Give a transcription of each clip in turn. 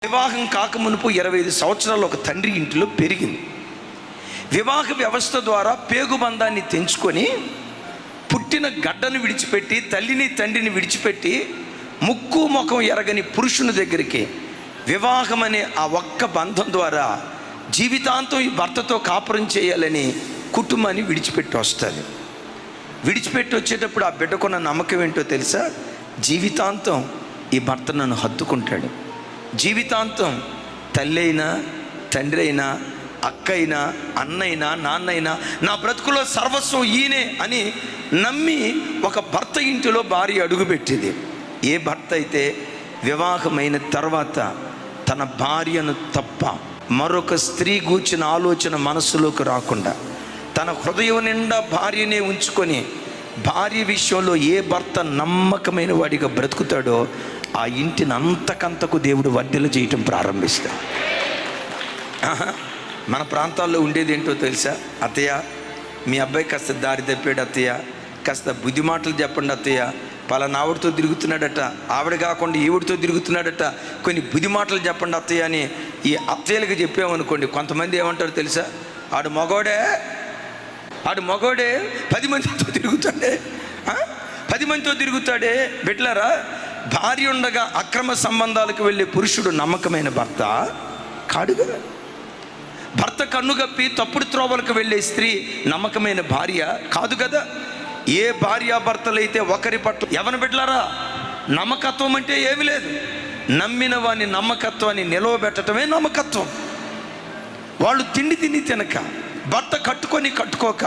వివాహం కాకమునుపు 25 సంవత్సరాలు ఒక తండ్రి ఇంటిలో పెరిగింది. వివాహ వ్యవస్థ ద్వారా పేగుబంధాన్ని తెంచుకొని పుట్టిన గడ్డను విడిచిపెట్టి తల్లిని తండ్రిని విడిచిపెట్టి ముక్కు ముఖం ఎరగని పురుషుని దగ్గరికి వివాహం అనే ఆ ఒక్క బంధం ద్వారా జీవితాంతం ఈ భర్తతో కాపురం చేయాలని కుటుంబాన్ని విడిచిపెట్టి వస్తుంది. విడిచిపెట్టి వచ్చేటప్పుడు ఆ బిడ్డకున్న నమ్మకం ఏంటో తెలుసా? జీవితాంతం ఈ భర్త నన్ను హత్తుకుంటాడు, జీవితాంతం తల్లి అయినా తండ్రి అయినా అక్క అయినా అన్నైనా నాన్నైనా నా బ్రతుకులో సర్వస్వం ఈయనే అని నమ్మి ఒక భర్త ఇంటిలో భార్య అడుగుపెట్టింది. ఏ భర్త అయితే వివాహమైన తర్వాత తన భార్యను తప్ప మరొక స్త్రీ గూర్చిన ఆలోచన మనసులోకి రాకుండా తన హృదయం నిండా భార్యనే ఉంచుకొని భార్య విషయంలో ఏ భర్త నమ్మకమైన వాడిగా బ్రతుకుతాడో ఆ ఇంటిని అంతకంతకు దేవుడు వర్ధిల్ల చేయటం ప్రారంభిస్తాడు. మన ప్రాంతాల్లో ఉండేది ఏంటో తెలుసా? అత్తయ్య, మీ అబ్బాయి కాస్త దారి తప్పాడు అత్తయ్య, కాస్త బుద్ధి మాటలు చెప్పండి అత్తయ్య, పలానా ఆవిడతో తిరుగుతున్నాడట, ఆవిడ కాకుండా ఈవిడితో తిరుగుతున్నాడట, కొన్ని బుద్ధి మాటలు చెప్పండి అత్తయ్య అని ఈ అత్తయ్యలకు చెప్పామనుకోండి, కొంతమంది ఏమంటారు తెలుసా? ఆడు మగోడే 10 మందితో తిరుగుతాడే, 10 మందితో తిరుగుతాడే. బిడ్డలారా, భార్య ఉండగా అక్రమ సంబంధాలకు వెళ్ళే పురుషుడు నమ్మకమైన భర్త కాడుగా. భర్త కన్నుగప్పి తప్పుడు త్రోవలకు వెళ్ళే స్త్రీ నమ్మకమైన భార్య కాదు కదా. ఏ భార్యాభర్తలైతే ఒకరి పట్ల ఎవరి బిడ్డలారా నమ్మకత్వం అంటే ఏమి లేదు. నమ్మిన వాని నమ్మకత్వాన్ని నిలవబెట్టడమే నమ్మకత్వం. వాళ్ళు తిండి తినక, భర్త కట్టుకోక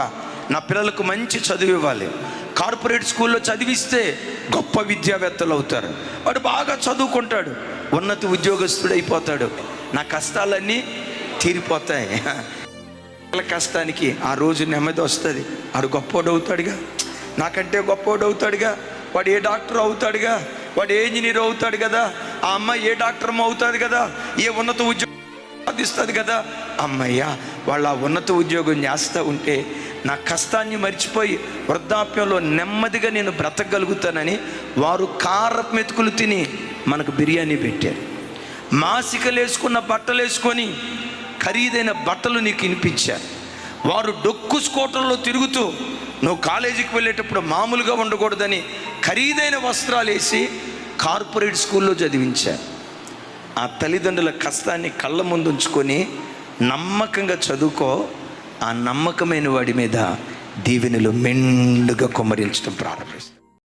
నా పిల్లలకు మంచి చదువు ఇవ్వాలి, కార్పొరేట్ స్కూల్లో చదివిస్తే గొప్ప విద్యావేత్తలు అవుతారు, వాడు బాగా చదువుకుంటాడు, ఉన్నత ఉద్యోగస్తుడు అయిపోతాడు, నా కష్టాలన్నీ తీరిపోతాయి, పిల్లల కష్టానికి ఆ రోజు నెమ్మది వస్తుంది, వాడు గొప్పోడు అవుతాడుగా, నాకంటే గొప్పోడు అవుతాడుగా, వాడు ఏ డాక్టర్ అవుతాడుగా, వాడు ఏ ఇంజనీర్ అవుతాడు కదా, ఆ అమ్మాయి ఏ డాక్టర్ అవుతుంది కదా, ఏ ఉన్నత ఉద్యోగం సాధిస్తుంది కదా. అమ్మయ్య, వాళ్ళ ఉన్నత ఉద్యోగం చేస్తూ ఉంటే నా కష్టాన్ని మర్చిపోయి వృద్ధాప్యంలో నెమ్మదిగా నేను బ్రతకగలుగుతానని వారు కారపు మెతుకులు తిని మనకు బిర్యానీ పెట్టారు. మాసికలు వేసుకున్న బట్టలు వేసుకొని ఖరీదైన బట్టలు నీకు వినిపించారు. వారు డొక్కు స్కూటర్లో తిరుగుతూ నువ్వు కాలేజీకి వెళ్ళేటప్పుడు మామూలుగా ఉండకూడదని ఖరీదైన వస్త్రాలు వేసి కార్పొరేట్ స్కూల్లో చదివించారు. ఆ తల్లిదండ్రుల కష్టాన్ని కళ్ళ ముందు ఉంచుకొని నమ్మకంగా చదువుకో, ఆ నమ్మకమైన వాడి మీద దీవెనలు మెండుగా కుమ్మరించడం ప్రారంభం.